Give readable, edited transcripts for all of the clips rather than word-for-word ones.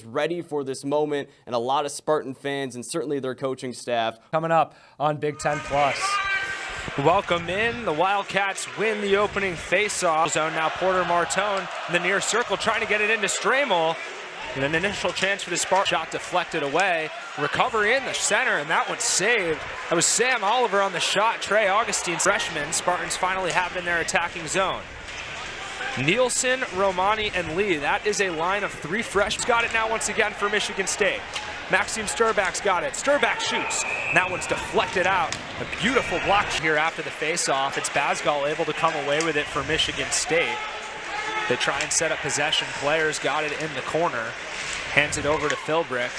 is ready for this moment, and a lot of Spartan fans and certainly their coaching staff. Coming up on Big Ten Plus. Welcome in. The Wildcats win the opening face-off zone. Now Porter Martone in the near circle trying to get it into Stramel. And an initial chance for the Spartans. Shot deflected away. Recovery in the center, and that one's saved. That was Sam Oliver on the shot. Trey Augustine, freshman. Spartans finally have it in their attacking zone. Nielsen, Romani, and Lee. That is a line of 3 freshmen. Got it now once again for Michigan State. Maxime Sturback's got it. Sturback shoots. And that one's deflected out. A beautiful block here after the face-off. It's Basgall able to come away with it for Michigan State. They try and set up possession. Players got it in the corner. Hands it over to Philbrick.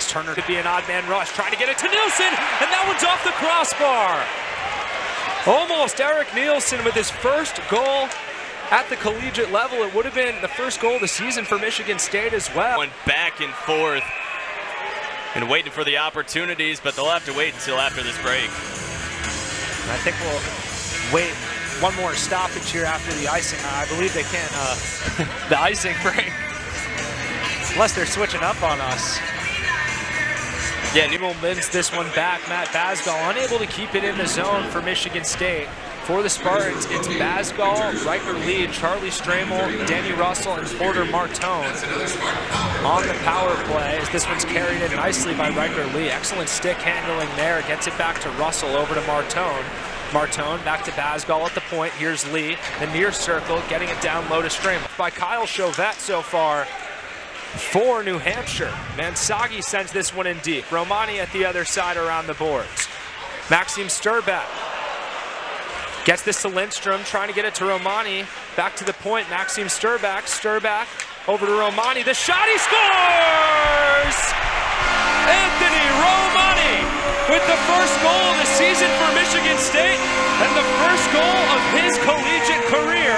Turner could be an odd man rush. Trying to get it to Nielsen, and that one's off the crossbar. Almost Eric Nielsen with his first goal at the collegiate level. It would have been the first goal of the season for Michigan State as well. Went back and forth and waiting for the opportunities, but they'll have to wait until after this break. And I think we'll wait one more stoppage here after the icing. I believe they can't, the icing break, unless they're switching up on us. Yeah, Newell wins this one back. Matt Basgall unable to keep it in the zone for Michigan State. For the Spartans, it's Basgall, Riker Lee, Charlie Stramel, Danny Russell, and Porter Martone on the power play. As this one's carried in nicely by Riker Lee. Excellent stick handling there. Gets it back to Russell, over to Martone. Martone back to Basgall at the point. Here's Lee, the near circle, getting it down low to Stramel. By Kyle Chauvette so far for New Hampshire. Mansagi sends this one in deep. Romani at the other side around the boards. Maxime Sturback gets this to Lindstrom, trying to get it to Romani. Back to the point, Maxime Sturback. Sturback over to Romani. The shot, he scores! Anthony Romani with the first goal of the season for Michigan State and the first goal of his collegiate career.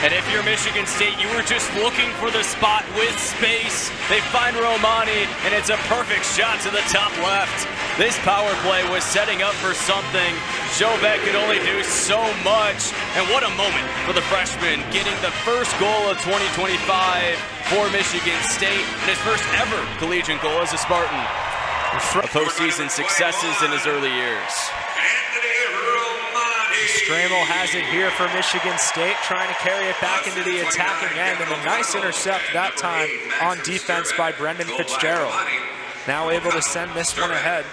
And if you're Michigan State, you were just looking for the spot with space. They find Romani, and it's a perfect shot to the top left. This power play was setting up for something. Chauvette could only do so much. And what a moment for the freshman, getting the first goal of 2025 for Michigan State, and his first ever collegiate goal as a Spartan. Postseason successes in his early years. Stramel has it here for Michigan State, trying to carry it back into the attacking end, and a nice intercept that time on defense by Brendan Fitzgerald. Now able to send this one ahead.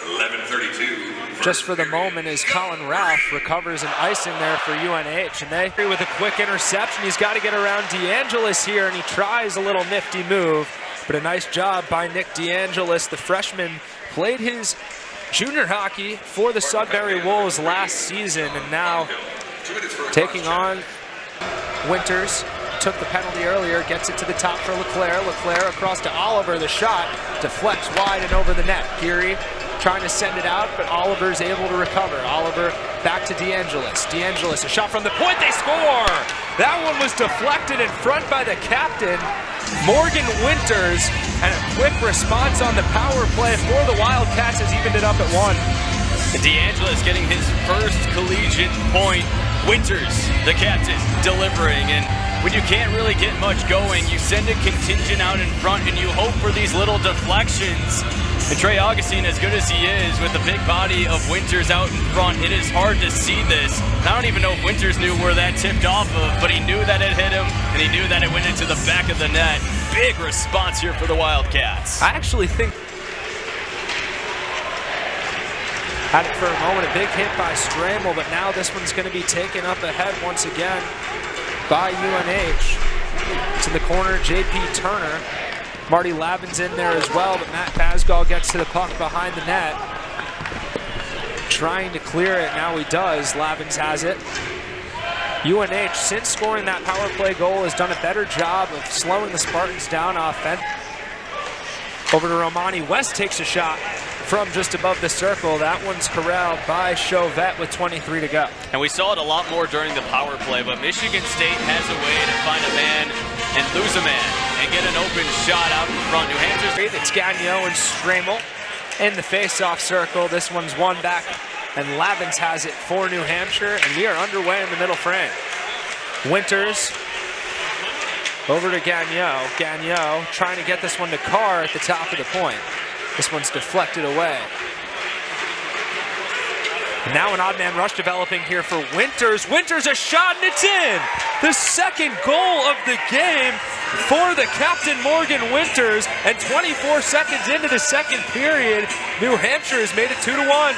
11:32. Just for the moment as Colin Ralph recovers an icing there for UNH, and they with a quick interception. He's got to get around DeAngelis here, and he tries a little nifty move, but a nice job by Nick DeAngelis. The freshman played his junior hockey for the Sudbury Wolves last season, and now taking on Winters. Took the penalty earlier, gets it to the top for LeClaire. LeClaire across to Oliver. The shot deflects wide and over the net. Geary trying to send it out, but Oliver's able to recover. Oliver back to DeAngelis. DeAngelis, a shot from the point. They score! That one was deflected in front by the captain, Morgan Winters, and a quick response on the power play for the Wildcats has evened it up at 1. DeAngelis getting his first collegiate point. Winters, the captain, delivering. And when you can't really get much going, you send a contingent out in front and you hope for these little deflections. And Trey Augustine, as good as he is, with the big body of Winters out in front, it is hard to see this. I don't even know if Winters knew where that tipped off of, but he knew that it hit him, and he knew that it went into the back of the net. Big response here for the Wildcats. I actually think had it for a moment, a big hit by Stramel, but now this one's going to be taken up ahead once again by UNH. To the corner, JP Turner. Marty Lavins in there as well, but Matt Basgall gets to the puck behind the net. Trying to clear it, now he does. Lavins has it. UNH, since scoring that power play goal, has done a better job of slowing the Spartans down offense. Over to Romani. West takes a shot from just above the circle. That one's corralled by Chauvette with 23 to go. And we saw it a lot more during the power play, but Michigan State has a way to find a man and lose a man and get an open shot out in front. New Hampshire's It's Gagnon and Stramel in the face-off circle. This one's one back, and Lavins has it for New Hampshire, and we are underway in the middle frame. Winters over to Gagnon. Gagnon trying to get this one to Carr at the top of the point. This one's deflected away. And now an odd man rush developing here for Winters. Winters, a shot, and it's in! The second goal of the game for the captain, Morgan Winters. And 24 seconds into the second period, New Hampshire has made it 2-1.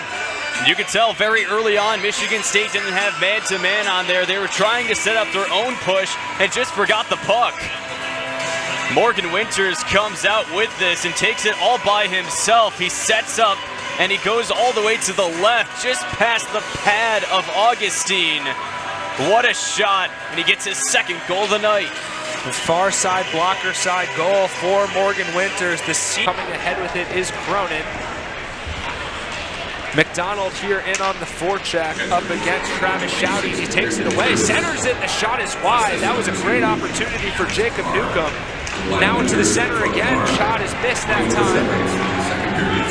You could tell very early on, Michigan State didn't have man-to-man on there. They were trying to set up their own push and just forgot the puck. Morgan Winters comes out with this and takes it all by himself. He sets up and he goes all the way to the left, just past the pad of Augustine. What a shot, and he gets his second goal of the night. The far side blocker side goal for Morgan Winters. The seat coming ahead with it is Cronin. McDonald here in on the forecheck up against Travis Shouty. He takes it away, centers it, the shot is wide. That was a great opportunity for Jacob Newcomb. Now into the center again, shot is missed that time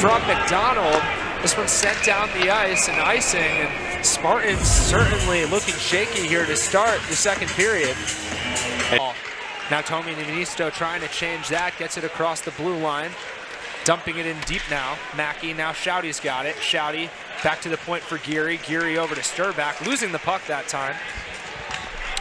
from McDonald. This one sent down the ice and icing, and Spartans certainly looking shaky here to start the second period. Now Tommy Ninisto trying to change that, gets it across the blue line. Dumping it in deep now. Mackey, now Shouty's got it. Shouty back to the point for Geary. Geary over to Sturback, losing the puck that time.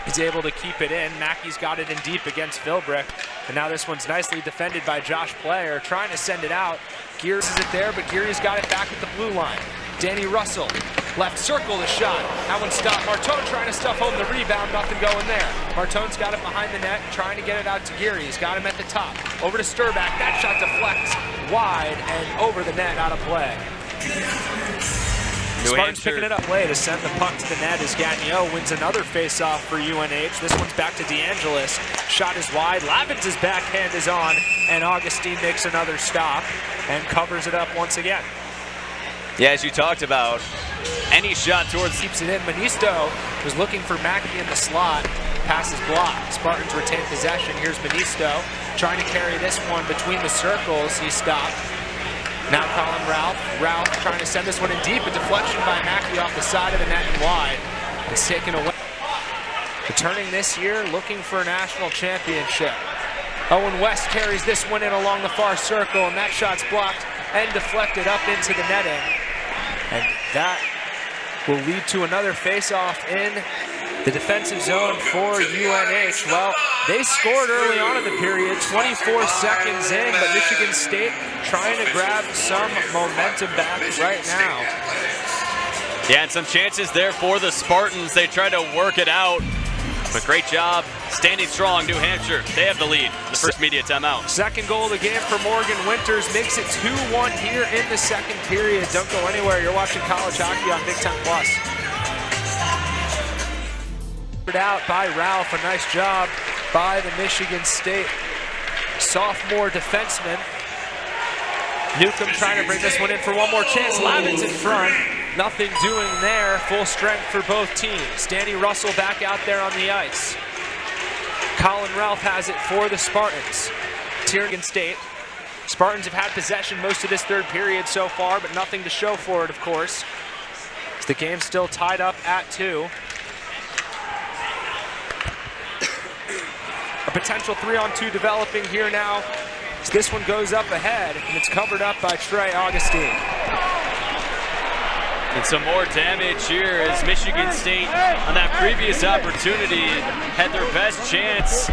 He's able to keep it in. Mackey's got it in deep against Philbrick. And now this one's nicely defended by Josh Player, trying to send it out. Geary's is it there, but Geary's got it back at the blue line. Danny Russell, left circle the shot. That one stopped. Martone trying to stuff home the rebound, nothing going there. Martone's got it behind the net, trying to get it out to Geary. He's got him at the top. Over to Sturback, that shot deflects wide and over the net, out of play. Spartans picking it up late to send the puck to the net as Gagnon wins another face-off for UNH. This one's back to DeAngelis. Shot is wide. Lavins' backhand is on, and Augustine makes another stop and covers it up once again. Yeah, as you talked about, any shot towards... Keeps it in. Manisto was looking for Mackey in the slot. Pass is blocked. Spartans retain possession. Here's Manisto trying to carry this one between the circles. He stopped. Now Colin Ralph. Ralph trying to send this one in deep. A deflection by Mackey off the side of the net and wide. It's taken away. Returning this year, looking for a national championship. Owen West carries this one in along the far circle, and that shot's blocked and deflected up into the netting. And that will lead to another face-off in the defensive zone for UNH. Well, they scored early on in the period, 24 seconds in, but Michigan State trying to grab some momentum back right now. Yeah, and some chances there for the Spartans. They try to work it out, but great job standing strong. New Hampshire, they have the lead. The first media timeout. Second goal of the game for Morgan Winters makes it 2-1 here in the second period. Don't go anywhere. You're watching college hockey on Big Time Plus. Out by Ralph. A nice job by the Michigan State sophomore defenseman. Newcomb trying to bring this one in for one more chance. Lavins in front. Nothing doing there. Full strength for both teams. Danny Russell back out there on the ice. Colin Ralph has it for the Spartans. Michigan State. Spartans have had possession most of this third period so far, but nothing to show for it, of course. The game's still tied up at 2. A potential 3-on-2 developing here now. So this one goes up ahead, and it's covered up by Trey Augustine. And some more damage here as Michigan State, on that previous opportunity, had their best chance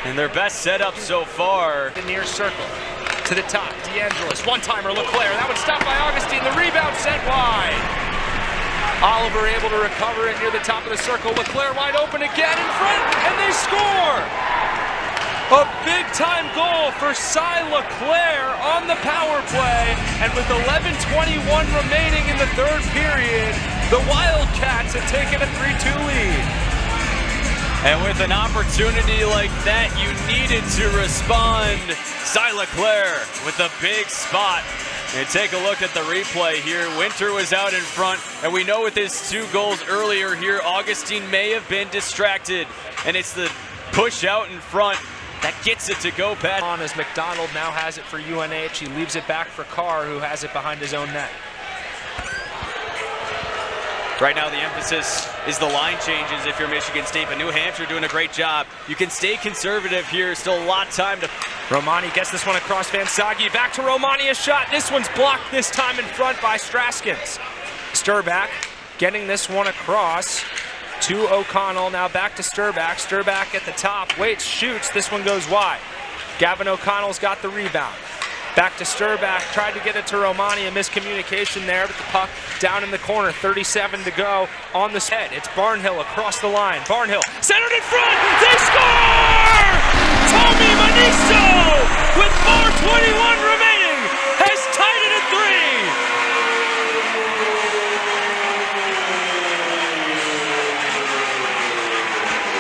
and their best setup so far. The near circle to the top. DeAngelis, one-timer, Leclerc. That one stopped by Augustine. The rebound sent wide. Oliver able to recover it near the top of the circle. Leclerc wide open again in front, and they score! A big-time goal for Cy Leclerc on the power play, and with 11:21 remaining in the third period, the Wildcats have taken a 3-2 lead. And with an opportunity like that, you needed to respond. Cy Leclerc with a big spot. And take a look at the replay here. Winter was out in front, and we know with his 2 goals earlier here, Augustine may have been distracted, and it's the push out in front that gets it to go back. On as McDonald now has it for UNH. He leaves it back for Carr, who has it behind his own net. Right now the emphasis is the line changes if you're Michigan State, but New Hampshire doing a great job. You can stay conservative here, still a lot of time to... Romani gets this one across Van Sagi. Back to Romani, a shot. This one's blocked this time in front by Straskins. Sturback getting this one across to O'Connell. Now back to Sturback. Sturback at the top. Waits, shoots. This one goes wide. Gavin O'Connell's got the rebound. Back to Sturback, tried to get it to Romani, a miscommunication there, but the puck down in the corner, 37 to go on the head. It's Barnhill across the line. Barnhill centered in front, they score! Tommy Manisto with 4:21 remaining has tied it at 3.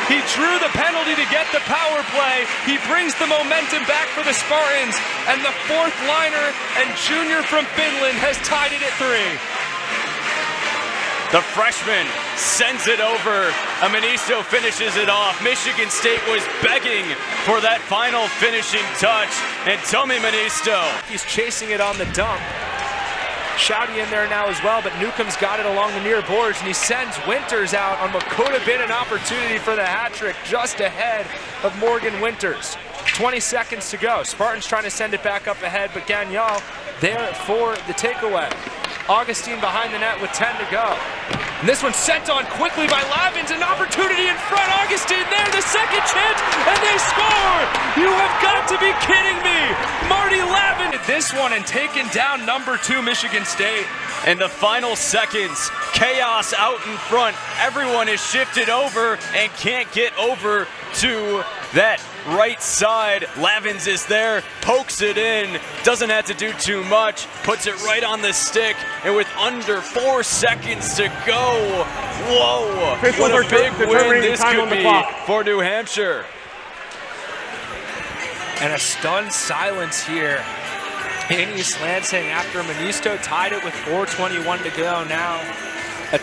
He drew the penalty to get the power play. He brings the momentum back for the Spartans, and the fourth liner and junior from Finland has tied it at 3. The freshman sends it over. Amanisto finishes it off. Michigan State was begging for that final finishing touch, and Tommy Manisto. He's chasing it on the dump. Shouty in there now as well, but Newcomb's got it along the near boards, and he sends Winters out on what could have been an opportunity for the hat trick just ahead of Morgan Winters. 20 seconds to go. Spartans trying to send it back up ahead, but Gagnon there for the takeaway. Augustine behind the net with 10 to go. And this one sent on quickly by Lavins, an opportunity in front. Augustine there, the second chance, and they score! You have got to be kidding me! Marty Lavins this one and taken down #2 Michigan State. In the final seconds, chaos out in front. Everyone is shifted over and can't get over to that right side. Lavins is there, pokes it in, doesn't have to do too much, puts it right on the stick, and with under 4 seconds to go, whoa, what a big win this could be for New Hampshire. And a stunned silence here in East Lansing after Manisto tied it with 4:21 to go now. A